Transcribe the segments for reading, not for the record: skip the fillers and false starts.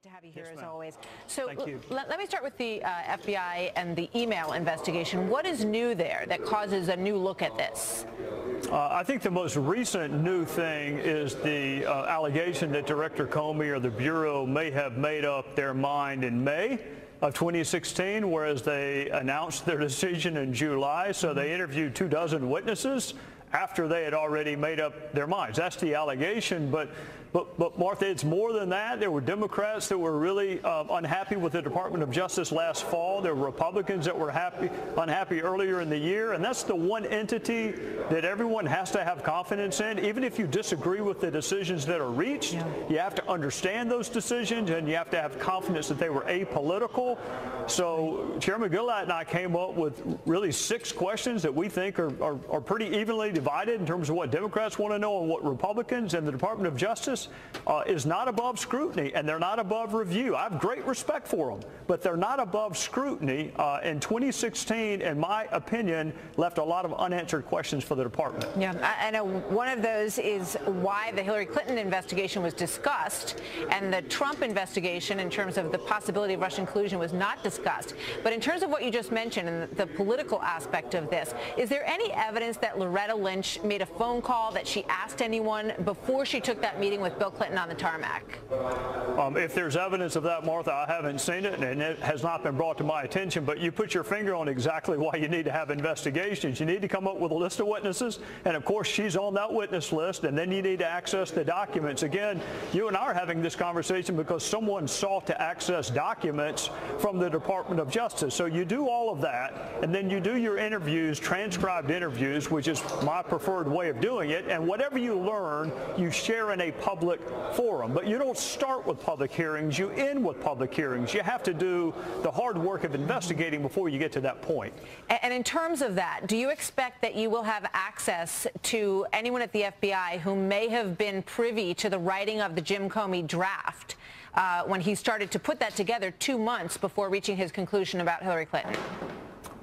to have you here Yes, as always. So Thank you. Let me start with the FBI and the email investigation. What is new there that causes a new look at this? I think the most recent new thing is the allegation that Director Comey or the Bureau may have made up their mind in May of 2016, whereas they announced their decision in July. So they interviewed 24 witnesses after they had already made up their minds. That's the allegation. But Martha, it's more than that. There were Democrats that were really unhappy with the Department of Justice last fall. There were Republicans that were unhappy earlier in the year. And that's the one entity that everyone has to have confidence in. Even if you disagree with the decisions that are reached, you have to understand those decisions and you have to have confidence that they were apolitical. So Chairman Gillette and I came up with really 6 questions that we think are pretty evenly divided in terms of what Democrats want to know and what Republicans, and the Department of Justice is not above scrutiny, and they're not above review. I have great respect for them, but they're not above scrutiny. In 2016, in my opinion, left a lot of unanswered questions for the department. Yeah, I know one of those is why the Hillary Clinton investigation was discussed and the Trump investigation in terms of the possibility of Russian collusion was not discussed. But in terms of what you just mentioned and the political aspect of this, is there any evidence that Loretta Lynch made a phone call, that she asked anyone before she took that meeting with Bill Clinton on the tarmac? If there's evidence of that, Martha, I haven't seen it, and it has not been brought to my attention. But you put your finger on exactly why you need to have investigations. You need to come up with a list of witnesses, and of course she's on that witness list, and then you need to access the documents. Again, you and I are having this conversation because someone sought to access documents from the Department of Justice. So you do all of that, and then you do your interviews, transcribed interviews, which is my preferred way of doing it, and whatever you learn, you share in a public forum. But you don't start with public hearings, you end with public hearings. You have to do the hard work of investigating before you get to that point. And in terms of that, do you expect that you will have access to anyone at the FBI who may have been privy to the writing of the Jim Comey draft when he started to put that together 2 months before reaching his conclusion about Hillary Clinton?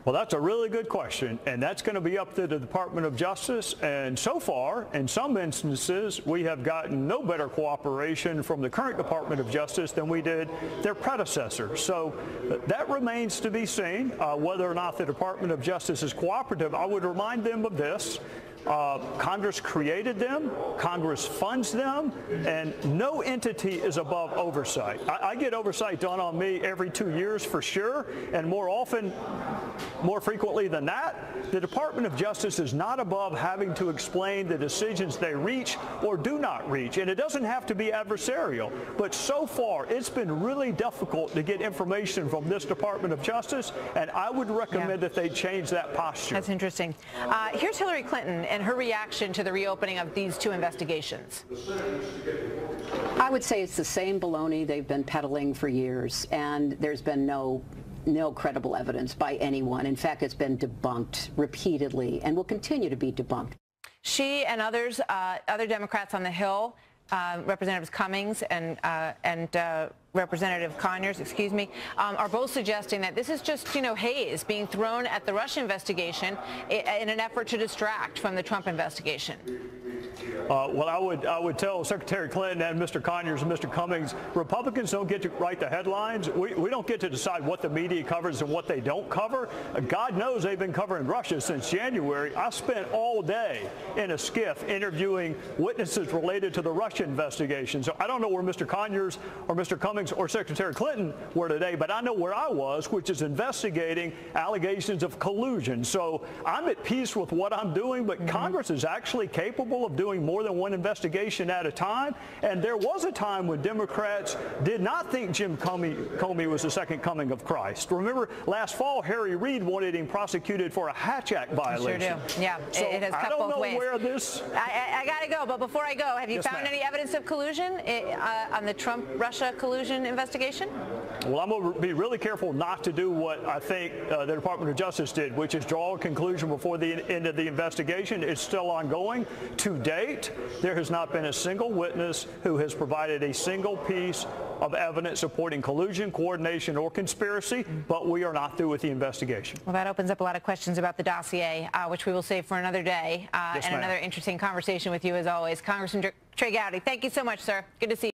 Well, that's a really good question, and that's going to be up to the Department of Justice. And so far, in some instances, we have gotten no better cooperation from the current Department of Justice than we did their predecessor. So that remains to be seen, whether or not the Department of Justice is cooperative. I would remind them of this. Congress created them, Congress funds them, and no entity is above oversight. I get oversight done on me every 2 years for sure, and more frequently than that, the Department of Justice is not above having to explain the decisions they reach or do not reach. And it doesn't have to be adversarial, but so far it's been really difficult to get information from this Department of Justice, and I would recommend that they change that posture. That's interesting. Here's Hillary Clinton and her reaction to the reopening of these 2 investigations. I would say it's the same baloney they've been peddling for years, and there's been no credible evidence by anyone. In fact, it's been debunked repeatedly and will continue to be debunked. She and others, other Democrats on the Hill, Representatives Cummings and Representative Conyers, are both suggesting that this is just, haze being thrown at the Russia investigation in an effort to distract from the Trump investigation. Well, I would tell Secretary Clinton and Mr. Conyers and Mr. Cummings, Republicans don't get to write the headlines. We don't get to decide what the media covers and what they don't cover. God knows they've been covering Russia since January. I spent all day in a skiff interviewing witnesses related to the Russia investigation. So I don't know where Mr. Conyers or Mr. Cummings or Secretary Clinton were today, but I know where I was, which is investigating allegations of collusion. So I'm at peace with what I'm doing, but Congress is actually capable of doing more than one investigation at a time. And there was a time when Democrats did not think Jim Comey was the second coming of Christ. Remember, last fall, Harry Reid wanted him prosecuted for a Hatch Act violation. Sure do. Yeah, so it has cut both ways. I don't know where this... I got to go, but before I go, have you found any evidence of collusion on the Trump-Russia collusion investigation? Well, I'm going to be really careful not to do what I think the Department of Justice did, which is draw a conclusion before the end of the investigation. It's still ongoing. To date, there has not been a single witness who has provided a single piece of evidence supporting collusion, coordination, or conspiracy, but we are not through with the investigation. Well, that opens up a lot of questions about the dossier, which we will save for another day, Yes, and another interesting conversation with you as always. Congressman Trey Gowdy, thank you so much, sir. Good to see you.